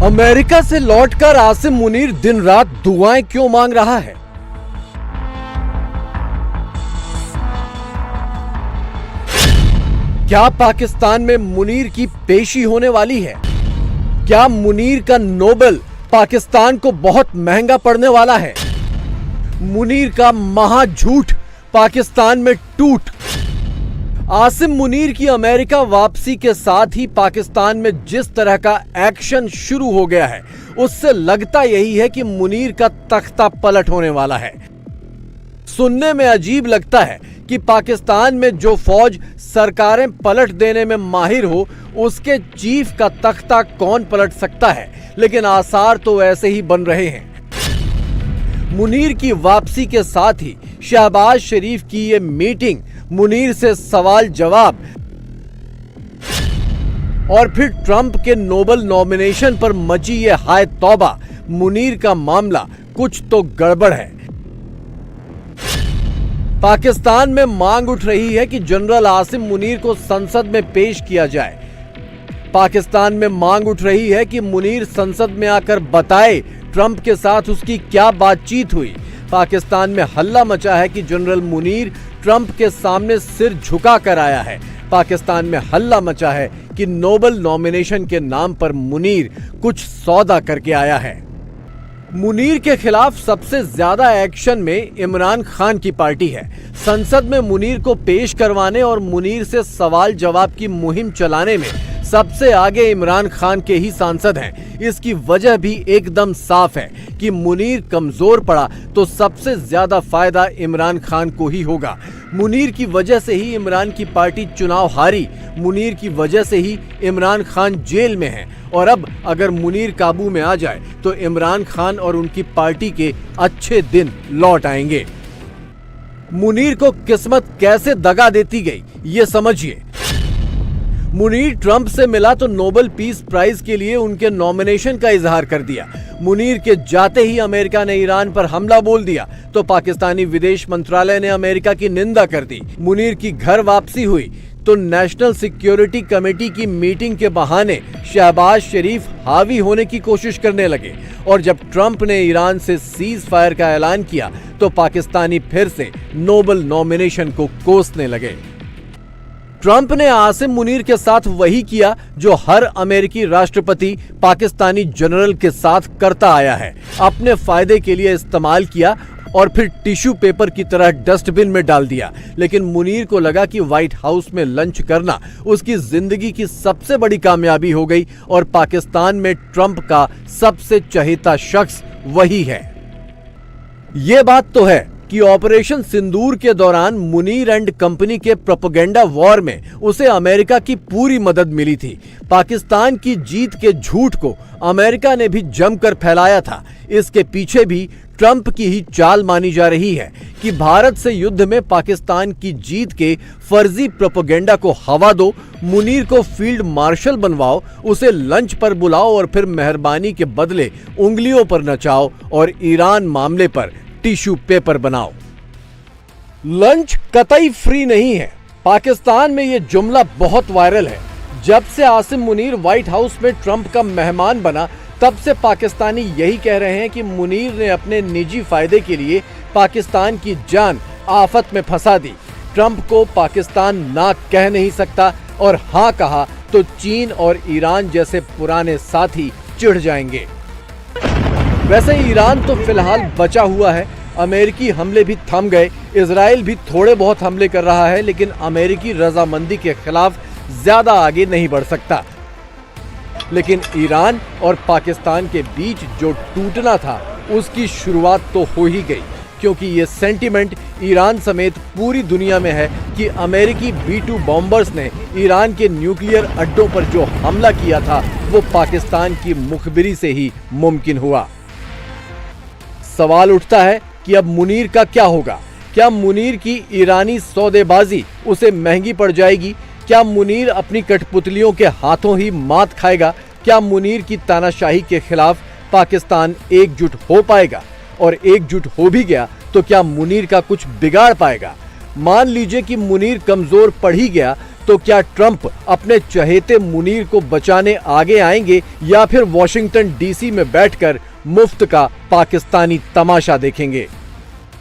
America से लौटकर आसिम मुनीर दिन रात दुआएं क्यों मांग रहा है? क्या पाकिस्तान में मुनीर की पेशी होने वाली है? क्या मुनीर का नोबेल पाकिस्तान को बहुत महंगा पड़ने वाला है? मुनीर का महाझूठ पाकिस्तान में टूट। आसिम मुनीर की अमेरिका वापसी के साथ ही पाकिस्तान में जिस तरह का एक्शन शुरू हो गया है, उससे लगता यही है कि मुनीर का तख्ता पलट होने वाला है। सुनने में अजीब लगता है कि पाकिस्तान में जो फौज सरकारें पलट देने में माहिर हो, उसके चीफ का तख्ता कौन पलट सकता है, लेकिन आसार तो ऐसे ही बन रहे हैं। मुनीर की वापसी के साथ ही शहबाज शरीफ की ये मीटिंग, मुनीर से सवाल जवाब और फिर ट्रंप के नोबेल नॉमिनेशन पर मची ये हाय तौबा, मुनीर का मामला कुछ तो गड़बड़ है। पाकिस्तान में मांग उठ रही है कि जनरल आसिम मुनीर को संसद में पेश किया जाए। पाकिस्तान में मांग उठ रही है कि मुनीर संसद में आकर बताए ट्रंप के साथ उसकी क्या बातचीत हुई। पाकिस्तान में हल्ला मचा है कि जनरल मुनीर ट्रंप के सामने सिर झुका कर आया है। पाकिस्तान में हल्ला मचा है कि नोबेल नॉमिनेशन के नाम पर मुनीर कुछ सौदा करके आया है। मुनीर के खिलाफ सबसे ज्यादा एक्शन में इमरान खान की पार्टी है। संसद में मुनीर को पेश करवाने और मुनीर से सवाल जवाब की मुहिम चलाने में सबसे आगे इमरान खान के ही सांसद हैं। इसकी वजह भी एकदम साफ है कि मुनीर कमजोर पड़ा तो सबसे ज्यादा फायदा इमरान खान को ही होगा। मुनीर की वजह से ही इमरान की पार्टी चुनाव हारी, मुनीर की वजह से ही इमरान खान जेल में है, और अब अगर मुनीर काबू में आ जाए तो इमरान खान और उनकी पार्टी के अच्छे दिन लौट आएंगे। मुनीर को किस्मत कैसे दगा देती गई, ये समझिए। मुनीर ट्रंप से मिला तो नोबेल पीस प्राइज के लिए उनके नॉमिनेशन का इजहार कर दिया। मुनीर के जाते ही अमेरिका ने ईरान पर हमला बोल दिया तो पाकिस्तानी विदेश मंत्रालय ने अमेरिका की निंदा कर दी। मुनीर की घर वापसी हुई तो नेशनल सिक्योरिटी कमेटी की मीटिंग के बहाने शहबाज शरीफ हावी होने की कोशिश करने लगे, और जब ट्रंप ने ईरान से सीज फायर का ऐलान किया तो पाकिस्तानी फिर से नोबेल नॉमिनेशन को कोसने लगे। ट्रंप ने आसिम मुनीर के साथ वही किया जो हर अमेरिकी राष्ट्रपति पाकिस्तानी जनरल के साथ करता आया है, अपने फायदे के लिए इस्तेमाल किया और फिर टिश्यू पेपर की तरह डस्टबिन में डाल दिया। लेकिन मुनीर को लगा कि व्हाइट हाउस में लंच करना उसकी जिंदगी की सबसे बड़ी कामयाबी हो गई, और पाकिस्तान में ट्रंप का सबसे चहेता शख्स वही है। ये बात तो है कि ऑपरेशन सिंदूर के दौरान मुनीर एंड कंपनी के प्रोपेगेंडा वॉर में उसे अमेरिका की पूरी मदद मिली थी। पाकिस्तान की जीत के झूठ को अमेरिका ने भी जमकर फैलाया था। इसके पीछे भी ट्रंप की ही चाल मानी जा रही है कि भारत से युद्ध में पाकिस्तान की जीत के फर्जी प्रोपेगेंडा को हवा दो, मुनीर को फील्ड मार्शल बनवाओ, उसे लंच पर बुलाओ और फिर मेहरबानी के बदले उंगलियों पर नचाओ और ईरान मामले पर टिश्यू पेपर बनाओ। लंच कतई फ्री नहीं है। पाकिस्तान में यह जुमला बहुत वायरल है। जब से आसिम मुनीर व्हाइट हाउस में ट्रंप का मेहमान बना, तब से पाकिस्तानी यही कह रहे हैं कि मुनीर ने अपने निजी फायदे के लिए पाकिस्तान की जान आफत में फंसा दी। ट्रंप को पाकिस्तान ना कह नहीं सकता, और हां कहा तो चीन और ईरान जैसे पुराने साथी चिढ़ जाएंगे। वैसे ईरान तो फिलहाल बचा हुआ है, अमेरिकी हमले भी थम गए, इजराइल भी थोड़े बहुत हमले कर रहा है, लेकिन अमेरिकी रजामंदी के खिलाफ ज्यादा आगे नहीं बढ़ सकता। लेकिन ईरान और पाकिस्तान के बीच जो टूटना था, उसकी शुरुआत तो हो ही गई, क्योंकि ये सेंटीमेंट ईरान समेत पूरी दुनिया में है कि अमेरिकी B-2 बॉम्बर्स ने ईरान के न्यूक्लियर अड्डों पर जो हमला किया था, वो पाकिस्तान की मुखबिरी से ही मुमकिन हुआ। सवाल उठता है कि अब मुनीर का क्या होगा? क्या मुनीर की ईरानी सौदेबाजी उसे महंगी पड़ जाएगी? क्या मुनीर अपनी कठपुतलियों के हाथों ही मात खाएगा? क्या मुनीर की तानाशाही के खिलाफ पाकिस्तान एकजुट हो पाएगा? और एकजुट हो भी गया तो क्या मुनीर का कुछ बिगाड़ पाएगा? मान लीजिए कि मुनीर कमजोर पड़ ही गया तो क्या ट्रंप अपने चहेते मुनीर को बचाने आगे आएंगे या फिर वॉशिंगटन डीसी में बैठकर मुफ्त का पाकिस्तानी तमाशा देखेंगे?